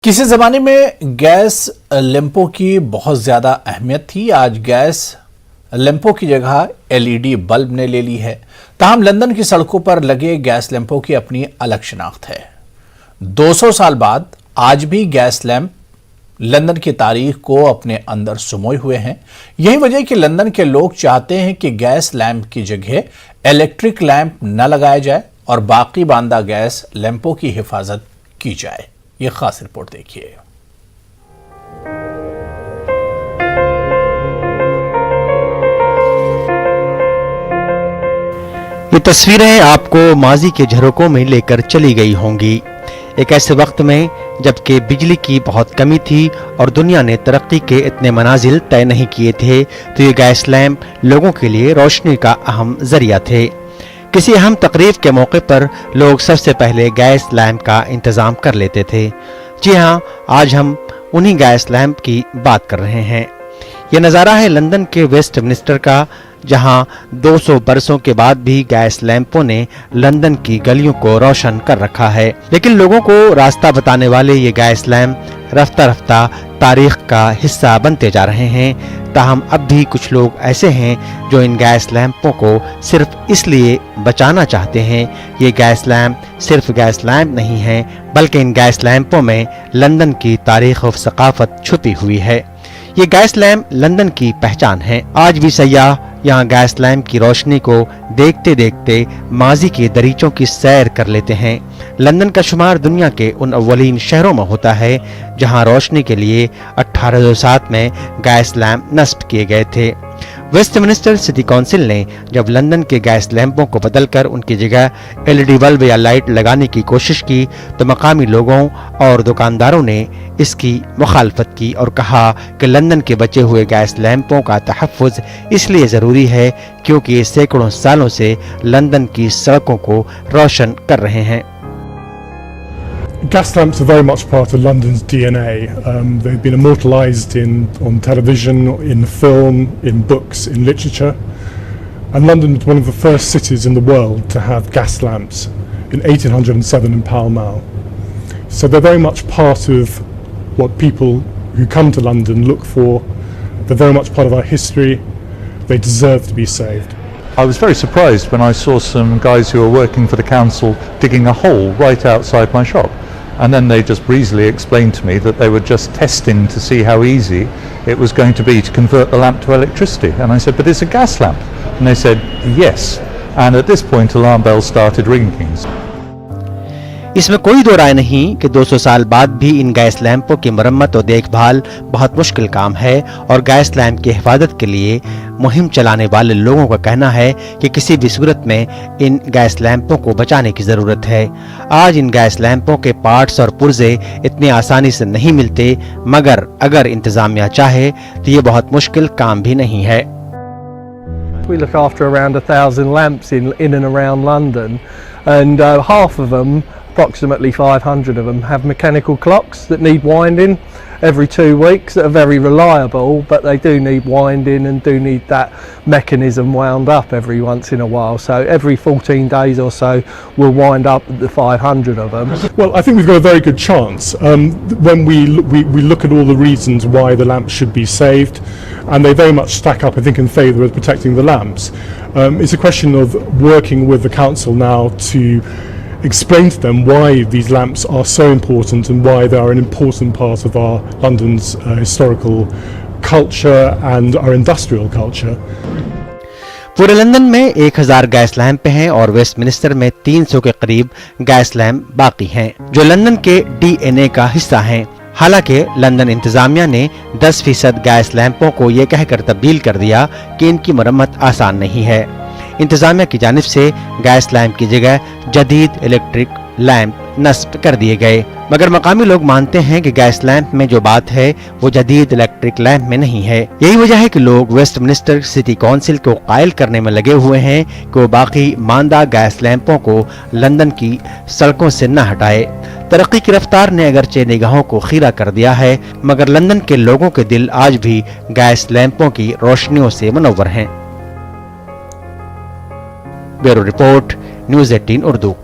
किसी ज़माने में गैस लैंपों की बहुत ज़्यादा अहमियत थी। आज गैस लैंपों की जगह एलईडी बल्ब ने ले ली है। ताहम लंदन की सड़कों पर लगे गैस लैंपों की अपनी अलग शिनाख्त है। 200 साल बाद आज भी गैस लैंप लंदन की तारीख को अपने अंदर सुमोए हुए हैं। यही वजह कि लंदन के लोग चाहते हैं कि गैस लैंप की जगह इलेक्ट्रिक लैंप न लगाया जाए और बाकी बांदा गैस लैंपों की हिफाजत की जाए। ये खास रिपोर्ट देखिए। ये तस्वीरें आपको माजी के झरोकों में लेकर चली गई होंगी। एक ऐसे वक्त में जबकि बिजली की बहुत कमी थी और दुनिया ने तरक्की के इतने मनाजिल तय नहीं किए थे, तो ये गैस लैंप लोगों के लिए रोशनी का अहम जरिया थे। किसी अहम तकरीब के मौके पर लोग सबसे पहले गैस लैंप का इंतजाम कर लेते थे। जी हाँ, आज हम उन्हीं गैस लैंप की बात कर रहे हैं। ये नज़ारा है लंदन के वेस्टमिनिस्टर का, जहां 200 बरसों के बाद भी गैस लैंपों ने लंदन की गलियों को रोशन कर रखा है। लेकिन लोगों को रास्ता बताने वाले ये गैस लैंप रफ्ता रफ्ता तारीख का हिस्सा बनते जा रहे हैं। ताहम अब भी कुछ लोग ऐसे हैं जो इन गैस लैंपों को सिर्फ इसलिए बचाना चाहते हैं। ये गैस लैंप सिर्फ गैस लैंप नहीं है, बल्कि इन गैस लैंपों में लंदन की तारीख और सकाफत छुपी हुई है। ये गैस लैंप लंदन की पहचान है। आज भी सयाह यहाँ गैस लैंप की रोशनी को देखते देखते माजी के दरीचों की सैर कर लेते हैं। लंदन का शुमार दुनिया के उन अव्वलीन शहरों में होता है जहाँ रोशनी के लिए 1807 में गैस लैंप नस्ब किए गए थे। वेस्टमिनिस्टर सिटी काउंसिल ने जब लंदन के गैस लैंपों को बदलकर उनकी जगह एलईडी बल्ब या लाइट लगाने की कोशिश की, तो मकामी लोगों और दुकानदारों ने इसकी मुखालफत की और कहा कि लंदन के बचे हुए गैस लैंपों का तहफ़्फ़ुज़ इसलिए ज़रूरी है क्योंकि ये सैकड़ों सालों से लंदन की सड़कों को रोशन कर रहे हैं। Gas lamps are very much part of London's DNA. They've been immortalised on television, in film, in books, in literature. And London was one of the first cities in the world to have gas lamps in 1807 in Pall Mall. So they're very much part of what people who come to London look for. They're very much part of our history. They deserve to be saved. I was very surprised when I saw some guys who were working for the council digging a hole right outside my shop. And then they just breezily explained to me that they were just testing to see how easy it was going to be to convert the lamp to electricity. And I said, but it's a gas lamp. And they said, yes. And at this point, alarm bells started ringing. इसमें कोई दो राय नहीं कि 200 साल बाद भी इन gas लैंपों की मरम्मत और देखभाल बहुत मुश्किल काम है और गैस लैंप की हिफाजत के लिए मुहिम चलाने वाले लोगों का कहना है कि किसी भी सूरत में इन गैस लैंपों को बचाने की ज़रूरत है। आज इन गैस लैंपों के पार्ट्स और पुर्जे इतनी आसानी से नहीं मिलते, मगर अगर इंतजामिया चाहे तो ये बहुत मुश्किल काम भी नहीं है। We look after around 1,000 lamps in and around London, and half of them, approximately 500 of them, have mechanical clocks that need winding every 2 weeks that are very reliable, but they do need winding and do need that mechanism wound up every once in a while. So every 14 days or so we'll wind up the 500 of them. Well, I think we've got a very good chance. When we look at all the reasons why the lamps should be saved, and they very much stack up, I think, in favour of protecting the lamps. It's a question of working with the council now to explain to them why these lamps are so important and why they are an important part of our London's historical culture and our industrial culture. पूरे London में 1000 gas lamp हैं और Westminster में 300 के करीब gas lamp बाकी हैं, जो लंदन के डीएनए का हिस्सा हैं। हालांकि लंदन इंतजामिया ने 10% गैस लैंपों को ये कहकर तब्दील कर दिया कि इनकी मरम्मत आसान नहीं है। इंतजामिया की जानिब से गैस लैंप की जगह जदीद इलेक्ट्रिक लैंप नस्ब कर दिए गए, मगर मकामी लोग मानते हैं कि गैस लैंप में जो बात है वो जदीद इलेक्ट्रिक लैंप में नहीं है। यही वजह है कि लोग वेस्टमिनिस्टर सिटी काउंसिल को कायल करने में लगे हुए हैं कि वो बाकी मांदा गैस लैंपों को लंदन की सड़कों से न हटाए। तरक्की की रफ्तार ने अगरचे निगाहों को खीरा कर दिया है, मगर लंदन के लोगों के दिल आज भी गैस लैंपों की रोशनियों से मुनव्वर हैं। Bureau report, news 18 Urdu.